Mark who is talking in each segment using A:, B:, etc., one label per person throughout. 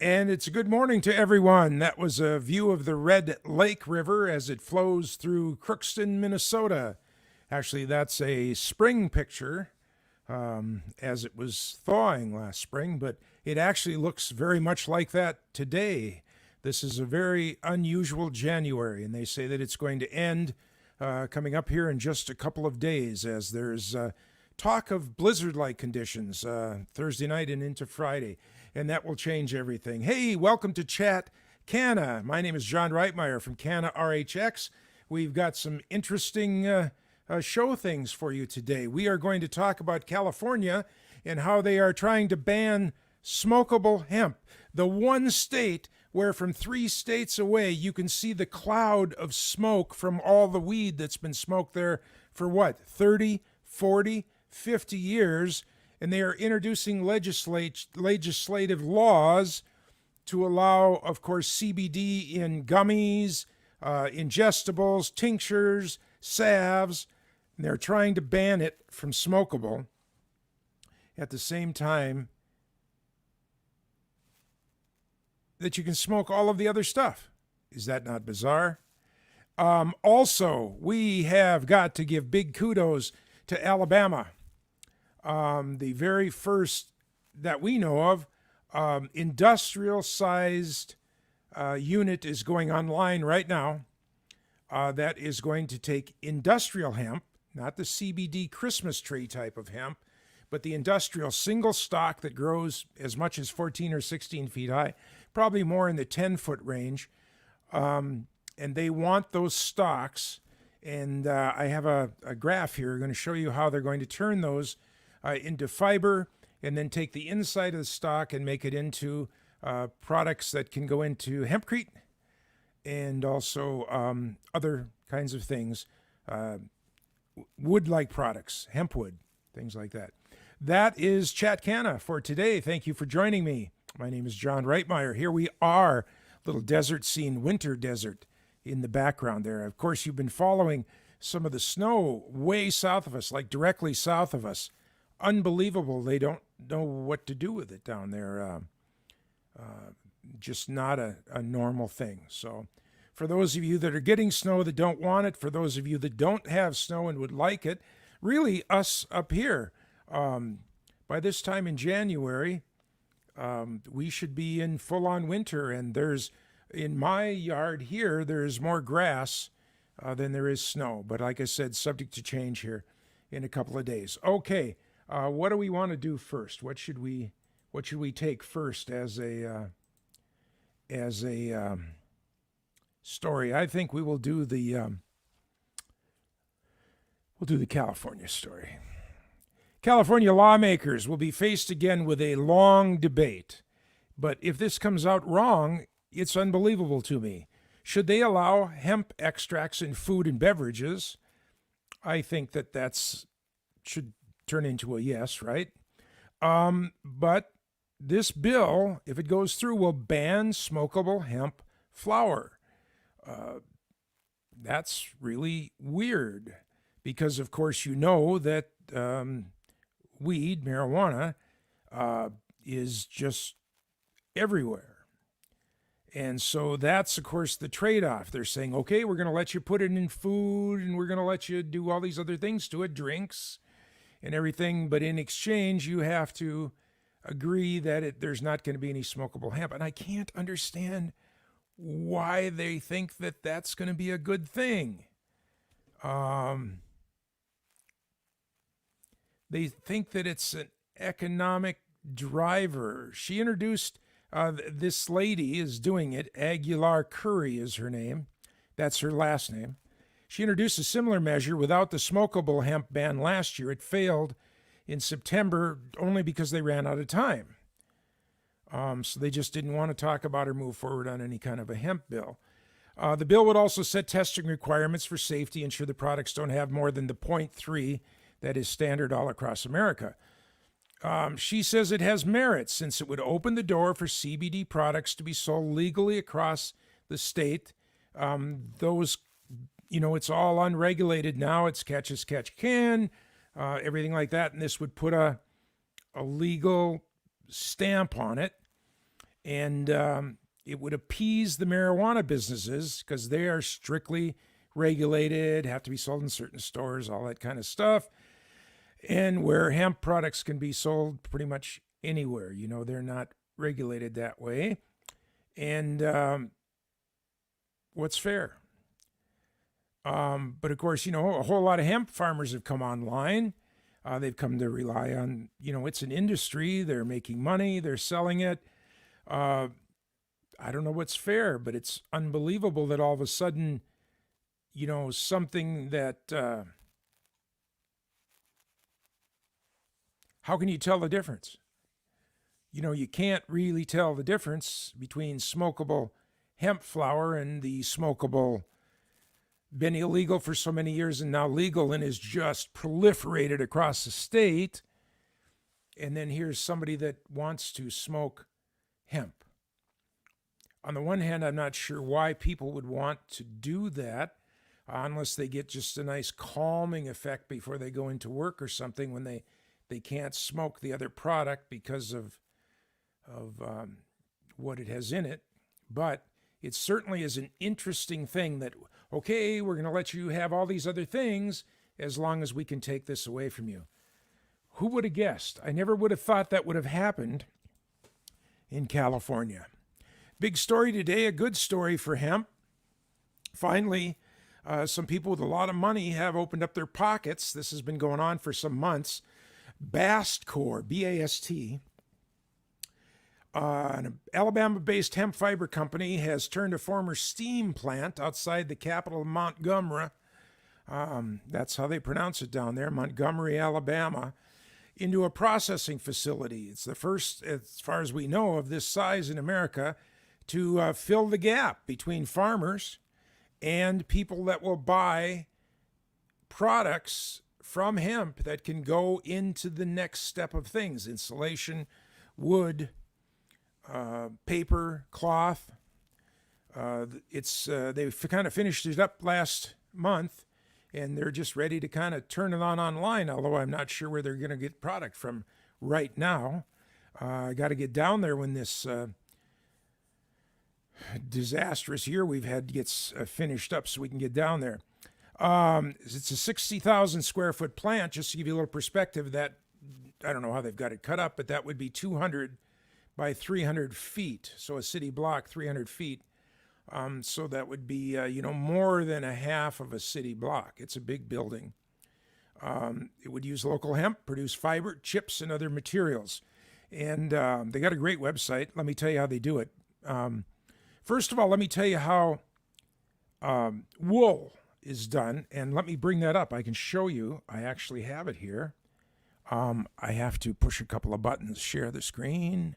A: And it's a good morning to everyone. That was a view of the Red Lake River as it flows through Crookston, Minnesota. Actually, that's a spring picture as it was thawing last spring, but it actually looks very much like that today. This is a very unusual January, and they say that it's going to end coming up here in just a couple of days as there's talk of blizzard like conditions Thursday night and into Friday, and that will change everything. Hey, welcome to Chat Canna. My name is John Reitmeyer from Canna RHX. We've got some interesting show things for you today. We are going to talk about California and how they are trying to ban smokable hemp, the one state where from 3 states away you can see the cloud of smoke from all the weed that's been smoked there for what, 30, 40, 50 years, and they are introducing legislative laws to allow, of course, CBD in gummies, ingestibles, tinctures, salves. And they're trying to ban it from smokable. At the same time that you can smoke all of the other stuff. Is that not bizarre? Also, we have got to give big kudos to Alabama. The very first that we know of industrial sized unit is going online right now that is going to take industrial hemp, not the CBD Christmas tree type of hemp, but the industrial single stock that grows as much as 14 or 16 feet high, probably more in the 10-foot range. And they want those stalks. And I have a graph here. I'm going to show you how they're going to turn those into fiber and then take the inside of the stalk and make it into products that can go into hempcrete and also other kinds of things, wood-like products, hemp wood, things like that. That is Chat Canna for today. Thank you for joining me. My name is John Reitmeyer. Here we are, little desert scene, winter desert in the background there. Of course, you've been following some of the snow way south of us, like directly south of us. Unbelievable. They don't know what to do with it down there. Just not a normal thing. So for those of you that are getting snow that don't want it, for those of you that don't have snow and would like it, really us up here, by this time in January, we should be in full-on winter, and in my yard here, there's more grass than there is snow. But like I said, subject to change here in a couple of days. Okay, what do we want to do first? What should we take first as a story? I think we will do the California story. California lawmakers will be faced again with a long debate. But if this comes out wrong, it's unbelievable to me. Should they allow hemp extracts in food and beverages? I think that should turn into a yes, right? But this bill, if it goes through, will ban smokable hemp flower. That's really weird because, of course, you know that weed, marijuana, is just everywhere. And so that's, of course, the trade-off. They're saying, okay, we're going to let you put it in food and we're going to let you do all these other things to it, drinks and everything. But in exchange, you have to agree that there's not going to be any smokable hemp. And I can't understand why they think that that's going to be a good thing. They think that it's an economic driver. She introduced, this lady is doing it. Aguilar Curry is her name. That's her last name. She introduced a similar measure without the smokable hemp ban last year. It failed in September only because they ran out of time. So they just didn't want to talk about or move forward on any kind of a hemp bill. The bill would also set testing requirements for safety, ensure the products don't have more than the 0.3 that is standard all across America. She says it has merit since it would open the door for CBD products to be sold legally across the state. It's all unregulated now. It's catch as catch can, everything like that. And this would put a legal stamp on it. And it would appease the marijuana businesses because they are strictly regulated, have to be sold in certain stores, all that kind of stuff. And where hemp products can be sold pretty much anywhere, they're not regulated that way. And what's fair? But of course, a whole lot of hemp farmers have come online. They've come to rely on, it's an industry. They're making money. They're selling it. I don't know what's fair, but it's unbelievable that all of a sudden, something that, how can you tell the difference? You can't really tell the difference between smokable hemp flower and the smokable, been illegal for so many years and now legal and is just proliferated across the state. And then here's somebody that wants to smoke hemp. On the one hand, I'm not sure why people would want to do that unless they get just a nice calming effect before they go into work or something when they can't smoke the other product because of what it has in it. But it certainly is an interesting thing that, okay, we're going to let you have all these other things as long as we can take this away from you. Who would have guessed? I never would have thought that would have happened in California. Big story today, a good story for hemp. Finally, some people with a lot of money have opened up their pockets. This has been going on for some months. Bastcore, B-A-S-T, an Alabama-based hemp fiber company has turned a former steam plant outside the capital of Montgomery, that's how they pronounce it down there, Montgomery, Alabama, into a processing facility. It's the first, as far as we know, of this size in America to fill the gap between farmers and people that will buy products from hemp that can go into the next step of things: insulation, wood, paper, cloth. They've kind of finished it up last month, and they're just ready to kind of turn it on online, although I'm not sure where they're going to get product from right now. I got to get down there when this disastrous year we've had gets finished up so we can get down there. It's a 60,000 square foot plant. Just to give you a little perspective, that I don't know how they've got it cut up, but that would be 200 by 300 feet. So a city block, 300 feet. So that would be, more than a half of a city block. It's a big building. It would use local hemp, produce fiber, chips, and other materials. And they got a great website. Let me tell you how they do it. First of all, let me tell you how wool is done. And let me bring that up. I can show you. I actually have it here. I have to push a couple of buttons. Share the screen.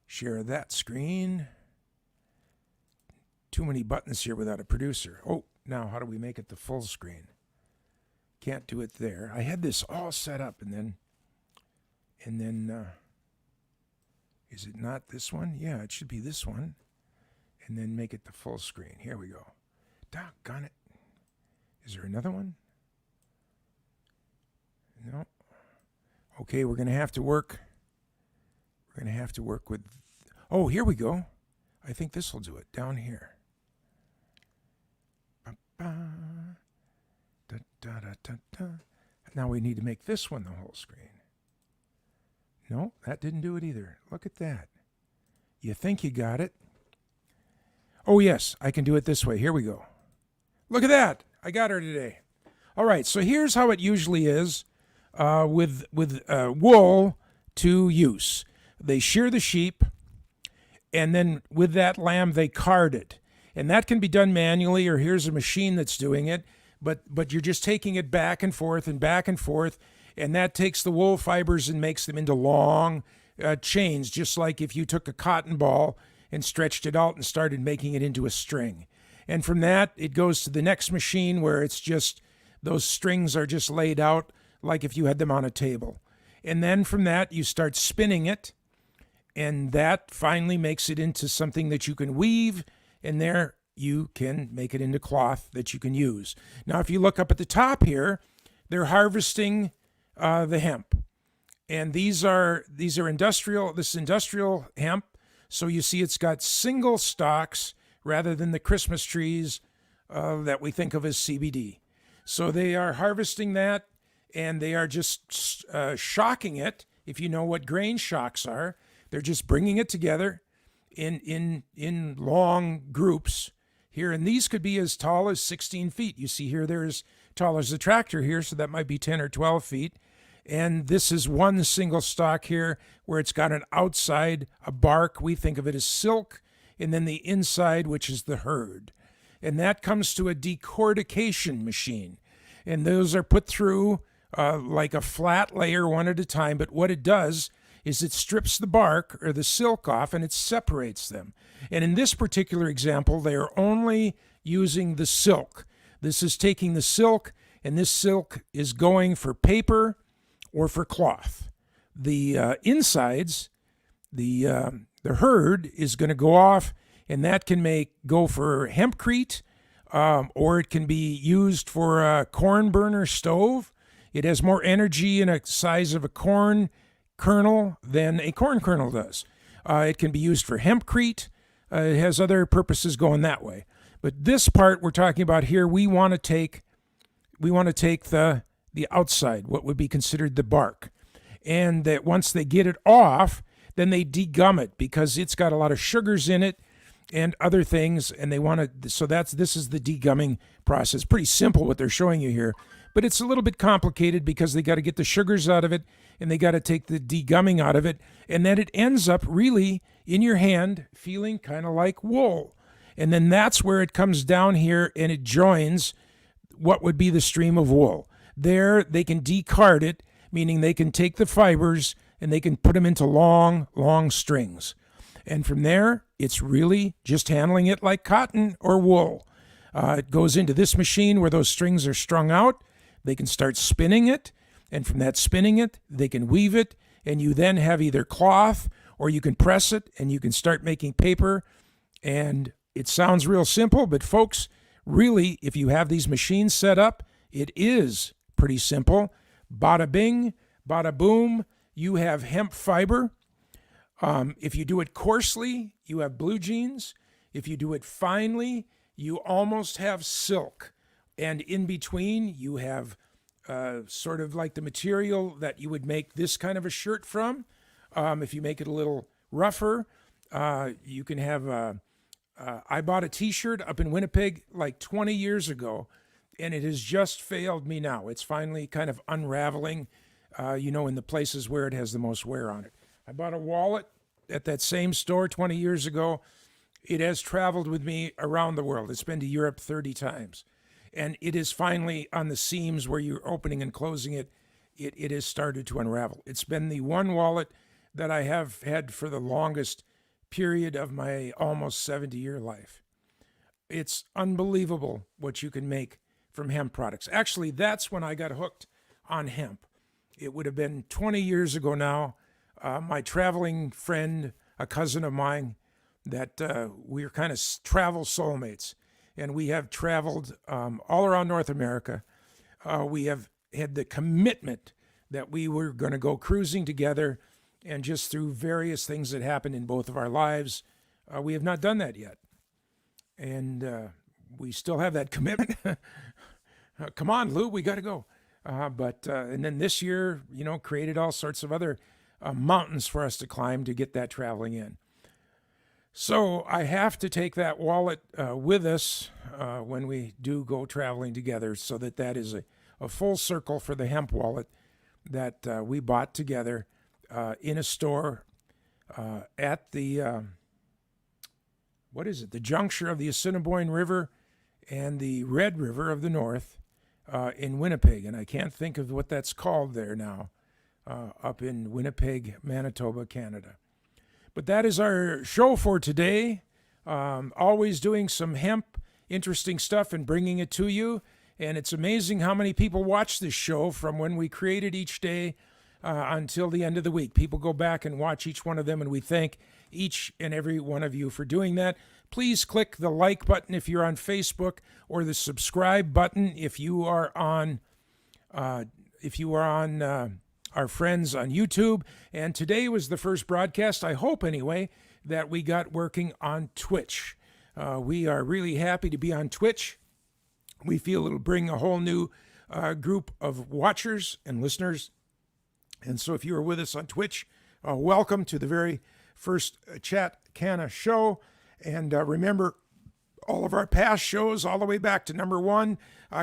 A: Share that screen. Too many buttons here without a producer. Oh, now how do we make it the full screen? Can't do it there. I had this all set up and then is it not this one? Yeah, it should be this one. And then make it the full screen. Here we go. Doggone it. Is there another one? No. Okay, we're going to have to work. We're going to have to work with... Oh, here we go. I think this will do it. Down here. Now we need to make this one the whole screen. No, that didn't do it either. Look at that. You think you got it? Oh, yes, I can do it this way. Here we go. Look at that. I got her today. All right, so here's how it usually is with wool to use. They shear the sheep, and then with that lamb, they card it. And that can be done manually, or here's a machine that's doing it. But you're just taking it back and forth, and that takes the wool fibers and makes them into long chains, just like if you took a cotton ball and stretched it out and started making it into a string. And from that, it goes to the next machine where it's just, those strings are just laid out like if you had them on a table. And then from that, you start spinning it, and that finally makes it into something that you can weave, and there you can make it into cloth that you can use. Now, if you look up at the top here, they're harvesting the hemp. And these are industrial, this is industrial hemp. So you see it's got single stalks rather than the Christmas trees that we think of as CBD. So they are harvesting that, and they are just shocking it. If you know what grain shocks are, they're just bringing it together in long groups here. And these could be as tall as 16 feet. You see here, they're as tall as the tractor here, so that might be 10 or 12 feet. And this is one single stalk here where it's got an outside, a bark. We think of it as silk, and then the inside, which is the hurd. And that comes to a decortication machine. And those are put through like a flat layer one at a time. But what it does is it strips the bark or the silk off, and it separates them. And in this particular example, they are only using the silk. This is taking the silk, and this silk is going for paper or for cloth. The insides, the hurd is going to go off, and that can go for hempcrete, or it can be used for a corn burner stove. It has more energy in a size of a corn kernel than a corn kernel does. It can be used for hempcrete. It has other purposes going that way. But this part we're talking about here, we want to take the outside, what would be considered the bark. And that once they get it off, then they degum it because it's got a lot of sugars in it and other things, and they want to, so this is the degumming process. Pretty simple what they're showing you here, but it's a little bit complicated because they got to get the sugars out of it, and they got to take the degumming out of it, and then it ends up really in your hand feeling kind of like wool. And then that's where it comes down here, and it joins what would be the stream of wool. There, they can decard it, meaning they can take the fibers and they can put them into long, long strings. And from there, it's really just handling it like cotton or wool. It goes into this machine where those strings are strung out. They can start spinning it, and from that spinning it, they can weave it, and you then have either cloth or you can press it and you can start making paper. And it sounds real simple, but folks, really, if you have these machines set up, it is pretty simple. Bada bing, bada boom, you have hemp fiber. If you do it coarsely, you have blue jeans. If you do it finely, you almost have silk. And in between, you have sort of like the material that you would make this kind of a shirt from. If you make it a little rougher, you can have I bought a t-shirt up in Winnipeg like 20 years ago, and it has just failed me now. It's finally kind of unraveling, in the places where it has the most wear on it. I bought a wallet at that same store 20 years ago. It has traveled with me around the world. It's been to Europe 30 times. And it is finally on the seams where you're opening and closing it, it has started to unravel. It's been the one wallet that I have had for the longest period of my almost 70-year life. It's unbelievable what you can make from hemp products. Actually, that's when I got hooked on hemp. It would have been 20 years ago now. My traveling friend, a cousin of mine, that we're kind of travel soulmates, and we have traveled all around North America. We have had the commitment that we were going to go cruising together, and just through various things that happened in both of our lives, we have not done that yet. And we still have that commitment. Come on, Lou, we got to go. And then this year, created all sorts of other mountains for us to climb to get that traveling in. So I have to take that wallet with us when we do go traveling together, so that is a full circle for the hemp wallet that we bought together in a store at the, the juncture of the Assiniboine River and the Red River of the North in Winnipeg. And I can't think of what that's called there now, up in Winnipeg, Manitoba, Canada. But that is our show for today. Always doing some hemp, interesting stuff and bringing it to you. And it's amazing how many people watch this show from when we create it each day until the end of the week. People go back and watch each one of them, and we thank each and every one of you for doing that. Please click the like button if you're on Facebook, or the subscribe button if you are on our friends on YouTube. And today was the first broadcast, I hope anyway, that we got working on Twitch. We are really happy to be on Twitch. We feel it'll bring a whole new group of watchers and listeners. And so if you are with us on Twitch, welcome to the very first Chat Canna show. And remember, all of our past shows, all the way back to number 1,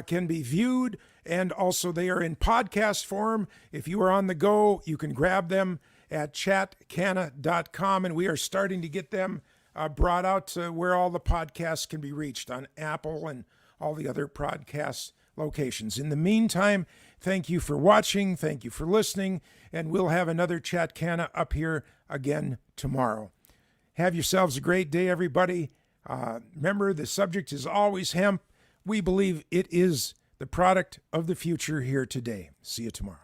A: can be viewed. And also they are in podcast form. If you are on the go, you can grab them at chatcanna.com. And we are starting to get them brought out to where all the podcasts can be reached on Apple and all the other podcast locations. In the meantime, thank you for watching. Thank you for listening. And we'll have another Chat Canna up here again tomorrow. Have yourselves a great day, everybody. Remember, the subject is always hemp. We believe it is the product of the future here today. See you tomorrow.